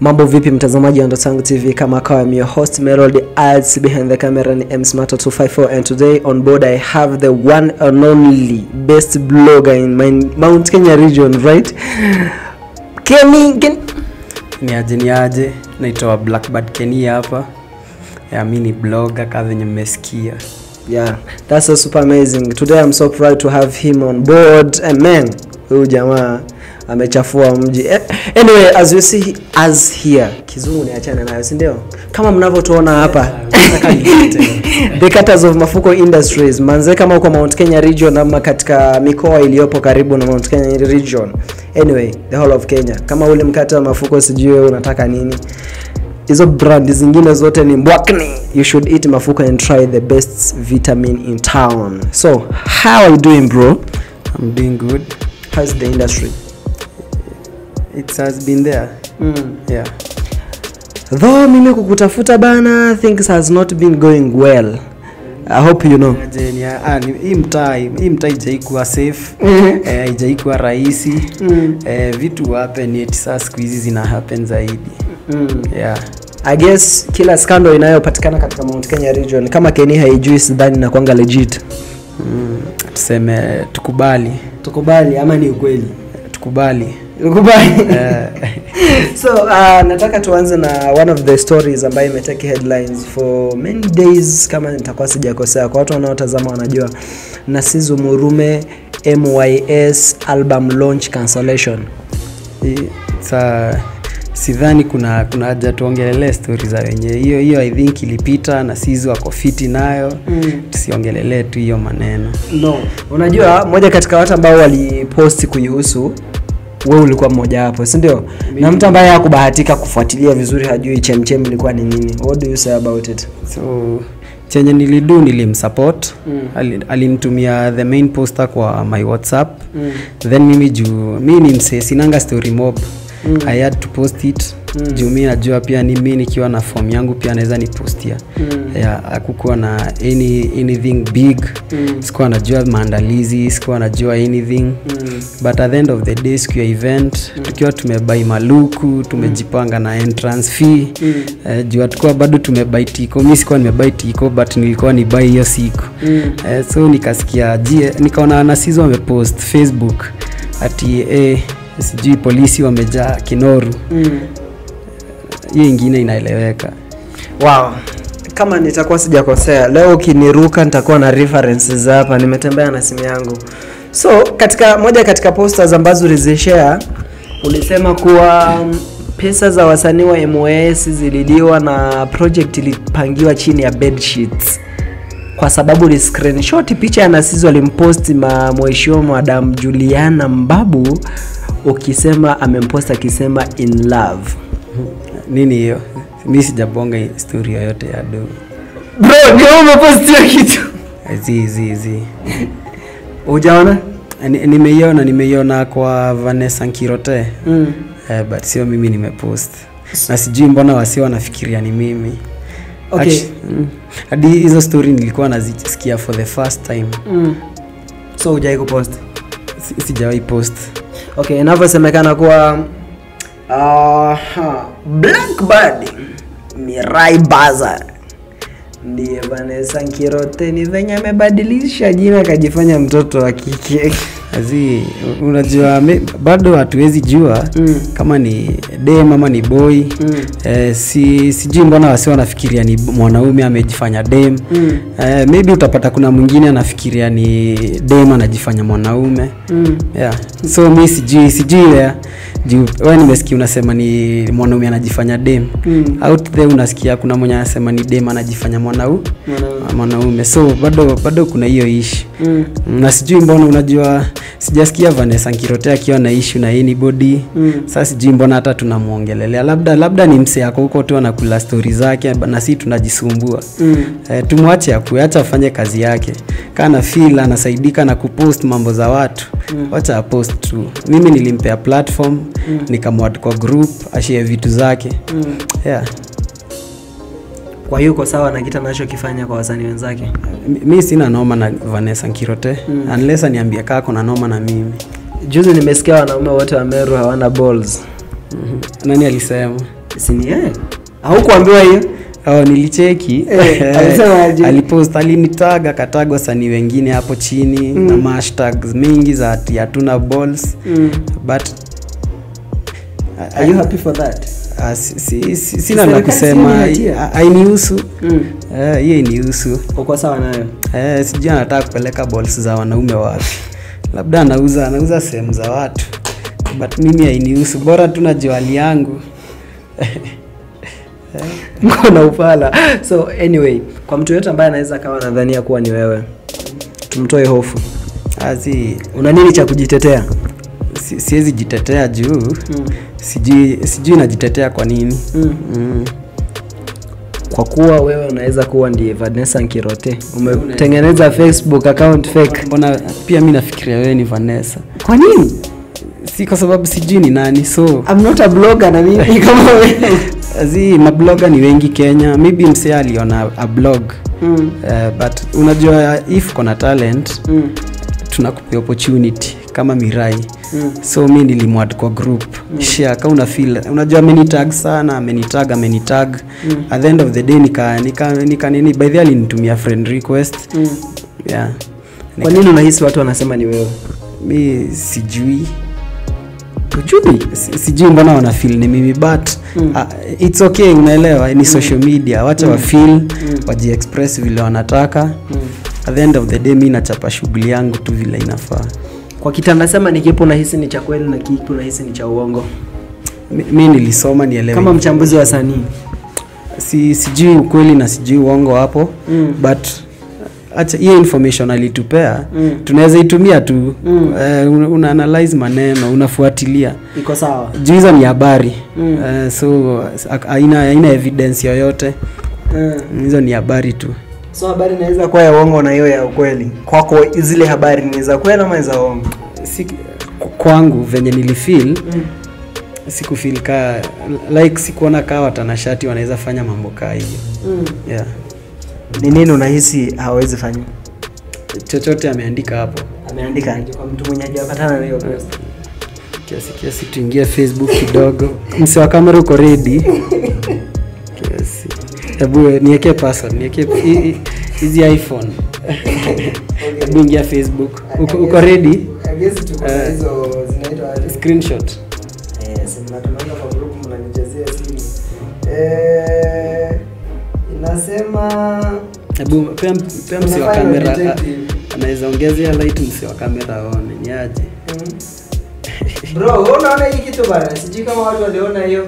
Mambo vipi mtazamaji wa Ndoto Yangu TV, kama kawa I'm your host MELODIE, ARTZ behind the camera ni MSMATO254, and today on board I have the one and only best blogger in my Mount Kenya region, right? Ni aje naitwa Blackbird Kwenye hapa. Mimi ni blogger kama venye mmesikia. Yeah, that's so super amazing. Today I'm so proud to have him on board. And man, huyu jamaa amechafua mji. Anyway, as you see us here, kizungu niachane nayo, si ndio? Kama mnavyotuona hapa, the cutters of Mafuko Industries. Manze kama uko Mount Kenya region ama katika mikoa iliyopo karibu na Mount Kenya region. Anyway, the whole of Kenya. Kama ule mkata wa Mafuko sijui wewe unataka nini. Hizo brand zingine zote ni mbwakni. You should eat Mafuko and try the best vitamin in town. So, how are you doing, bro? I'm doing good. How's the industry? It has been there. Yeah. Though mimi kukutafuta bana, things has not been going well. I hope you know. Hii mtaa haijaikuwa safe. Haijaikuwa rahisi. Vitu happen yet sasa siku hizi zina happen zaidi. Yeah. I guess kila scandal inayopatikana katika Mount Kenya region kama Kwenye haijui sidhani na kuanga legit. Tuseme tukubali ama ni ukweli? Tukubali. So nataka tuanze na one of the stories ambayo imetake headlines for many days kama nitakuwa sijakosea. Kwa watu wanaotazama wanajua Nassizu Murume MYS album launch cancellation. Sidhani kuna haja tuongelele stories za wenyewe. Hiyo I think ilipita, Nassizu ako fiti nayo. Tusiongelele tu hiyo maneno. No. Unajua moja katika watu ambao walipost kuhusu, wewe ulikuwa mmoja hapo, si ndio? Na mtu ambaye hakubahatika kufuatilia vizuri hajui chemchem ilikuwa ni nini. What do you say about it? So chenye nilimsupport. Alinitumia the main poster kwa my WhatsApp. Then mimi ni mse sinanga story mob. I had to post it. Juu mimi najua pia ni mimi nikiwa na form yangu pia naweza ni postia. Hakukuwa na anything big. Sikuwa najua maandalizi, sikuwa najua anything. But at the end of the day siku ya event tukiwa tumebuy maluku, tumejipanga na entrance fee. Juu tukua bado tumebuy tiko. Mimi sikuwa nimebuy tiko but nilikuwa ni buy hiyo siku. So nikasikia nikaona Nassizu amepost Facebook ati sijui polisi wamejaa Kinoru. Hiyo ingine inaeleweka. Wow. Kama nitakuwa sijakosea, leo ukiniruka nitakuwa na references hapa, nimetembea na simu yangu. So moja katika posters ambazo ulizishare ulisema kuwa pesa za wasanii wa MYS zilidiwa na project ilipangiwa chini ya bed sheets. Kwa sababu ni screenshot picha ya Nassizu alimpost mheshimiwa Madam Juliana Mbabu ukisema amempost akisema in love. Nini hiyo? Mimi sijabonga story yote ya do. Bro, ni umepost hiyo kitu? Zi. Ujaona? Nimeiona kwa Vanessa Nkirote. But sio mimi nimepost. Na sijui mbona wasio wanafikiria ni mimi. Okay. Hadi hizo story nilikuwa nazisikia for the first time. So hujai kupost? Sijawahi post. Okay, inavyosemekana kuwa Blackbird Miraa Baza ndiye Vanessa Nkirote ni venye amebadilisha jina akajifanya mtoto wa kike. Unajua bado hatuwezi jua kama ni dem ama ni boy. Sijui mbona wasi wanafikiria ni mwanaume amejifanya dem. Maybe utapata kuna mwingine anafikiria ni dem anajifanya mwanaume. Yeah. So mimi sijui ya juu wewe nimesikia unasema ni mwanaume anajifanya dem. Out there unasikia kuna mmoja anasema ni dem anajifanya mwanaume. So bado kuna hiyo issue. Na sijui mbona unajua sijasikia Vanessa Nkirote akiwa na issue na anybody. Sasa sijui mbona hata tunamuongelelea. Labda ni mse yako huko tu anakula story zake na sisi tunajisumbua. Tumwache acha afanye kazi yake. Kana feel anasaidika na kupost mambo za watu. Wacha post tu. Mimi nilimpea platform, nikamwad kwa group, ashare vitu zake. Yeah. Kwa hiyo uko sawa na kitu anachokifanya kwa wasanii wenzake? Mimi sina noma na Vanessa Nkirote. Unless aniambia kako na noma na mimi. Juzi nimesikia wanaume wote wa Meru hawana balls. Nani alisema? Sini haukuambiwa hiyo? Nilicheki. Alipost alinitag akatagwa wasanii wengine hapo chini na hashtags mingi za hatuna balls. But are you happy for that? Sina la kusema, hainihusu. Hiyo inihusu. Uko sawa nayo? Sijui anataka kupeleka balls za wanaume wapi. Labda anauza sehemu za watu. But mimi hainihusu, bora tu na jwali yangu. Mbona upala? So anyway, kwa mtu yote ambaye anaweza kawa nadhania kuwa ni wewe, tumtoe hofu. Una nini cha kujitetea? Siwezi jitetea juu. Sijui najitetea kwa nini. Kwa kuwa wewe unaweza kuwa ndiye Vanessa Nkirote. Umetengeneza Facebook account fake. Mbona pia mimi nafikiria wewe ni Vanessa. Kwa nini? Si kwa sababu sijui ni nani. So I'm not a blogger na mimi kama wewe. Mablogger ni wengi Kenya. Maybe msee aliona a blog. But unajua if kuna talent, tunakupa opportunity kama Miraa. So mimi nilimwad kwa group. Share kama una feel. Unajua amenitag sana, amenitag. At the end of the day nika nini, by the way alinitumia friend request. Yeah. Kwa nini unahisi watu wanasema ni wewe? Mimi sijui. Sijui mbona wana feel ni mimi, but it's okay, unaelewa, ni social media, wacha wa feel, waji express vile wanataka. At the end of the day mimi nachapa shughuli yangu tu vile inafaa. Kwa kitanda sema ni kipi unahisi ni cha kweli na kipi unahisi ni cha uongo? Mimi nilisoma nielewe. Kama mchambuzi wa sanaa. Sijui ukweli na sijui uongo hapo, but acha hiyo information alitupea, tunaweza itumia tu. Una analyze maneno, unafuatilia. Iko sawa. Hizo ni habari. So haina evidence yoyote. Hizo ni habari tu. So habari inaweza kuwa ya uongo na hiyo ya ukweli. Kwako zile habari inaweza kuwa na za uongo. Kwangu venye nilifeel, sikufeel ka like sikuona ka watanashati wanaweza fanya mambo kama hiyo. Yeah. Ni nini unahisi hawezi fanya? Chochote ameandika hapo. Ameandika kwa mtu mwenye hajapatana na hiyo post. Kiasi tuingie Facebook kidogo. Mse wa kamera uko ready? Kiasi. Hebu niweke password, niweke hizi iPhone. Hebu ingia Facebook. Uko ready? I guess tuko hizo zinaitwa screenshot. Sema tunaona kwa group mnanijazia simu. Inasema hebu pia mse wa kamera anaweza ongezea light, mse wa kamera aone ni aje. Bro, unaona hii kitu bana? Sijui kama watu waliona hiyo.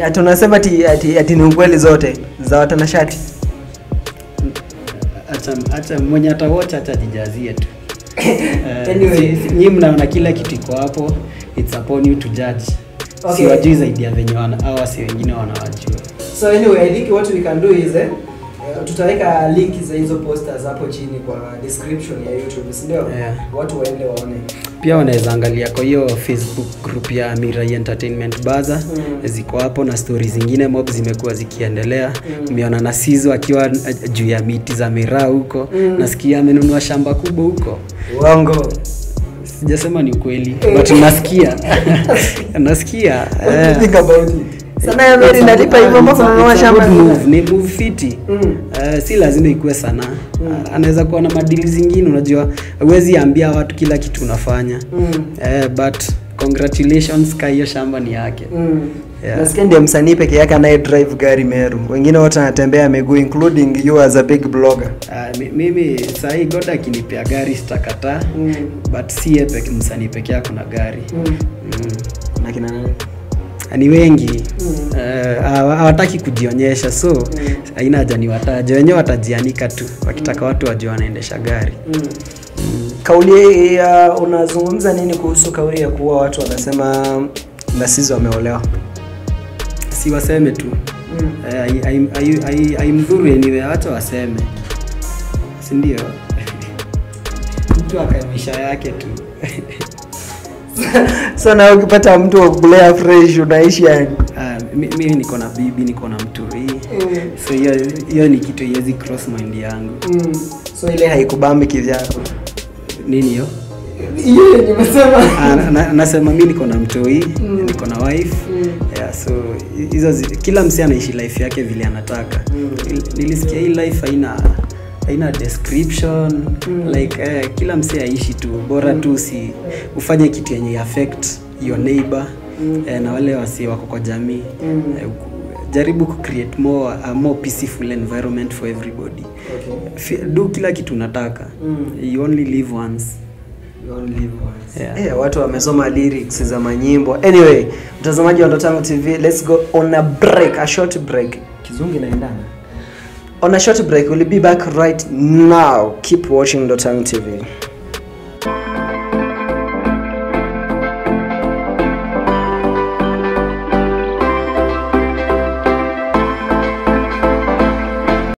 Ati unasema ati ni ukweli zote za watanashati. Acha mwenye atawatch atajijazie tu. Anyway, nyinyi mnaona kila kitu iko hapo. It's upon you to judge. Okay. Si wajui zaidi ya venye hawa si wengine wanawajua. So anyway, I think what we can do is tutaweka link za hizo posters hapo chini kwa description ya YouTube, ndio? Yeah. Watu waende waone. Pia wanaweza angalia kwa hiyo Facebook group ya Miraa Entertainment Bazaar. Ziko hapo na stories zingine mob zimekuwa zikiendelea. Nimeona Nassizu akiwa juu ya miti za Miraa huko. Nasikia amenunua shamba kubwa huko. Uongo. Sijasema ni kweli, but nasikia. Nasikia. Think about it. Sana ya Mary nalipa hivyo mpaka kununua shamba. Ni move fiti. Si lazima ikuwe sana. Anaweza kuwa na madili zingine, unajua huwezi ambia watu kila kitu unafanya. But congratulations, kwa hiyo shamba ni yake. Yeah. Nasikia ndiye msanii peke yake anaye drive gari Meru. Wengine wote wanatembea miguu, including you as a big blogger. Mimi sahi goda akinipea gari sitakataa. But si yeye peke msanii peke yake kuna gari. Kuna kina nani? Ni wengi. Hawataki kujionyesha, so haina haja ni wataje. Wenyewe watajianika tu wakitaka watu wajue wanaendesha gari. Kauli unazungumza nini kuhusu kauli ya kuwa watu wanasema Nassizu ameolewa? Si waseme tu. Haimdhuru anyway, acha waseme. Si ndio? Mtu akaisha yake tu. So na ukipata mtu wa kulea fresh unaishi yani? Mimi niko na bibi, niko na mtu hii. So hiyo ni kitu yezi cross mind yangu. So ile haikubambi kivyako? Nini hiyo? hiyo nimesema nasema mimi niko na mtoi, niko na wife. Yeah, so hizo kila msee anaishi life yake vile anataka. Nilisikia hii life haina description, like kila msee aishi tu bora tu si ufanye kitu yenye affect your neighbor na wale wasi wako kwa jamii. Jaribu ku create more peaceful environment for everybody. Do kila kitu unataka. You only live once. Yeah. Watu wamesoma lyrics za manyimbo. Anyway, mtazamaji wa Ndotango TV, let's go on a break, a short break. Kizungu inaendana. On a short break, we'll be back right now. Keep watching Ndotango TV.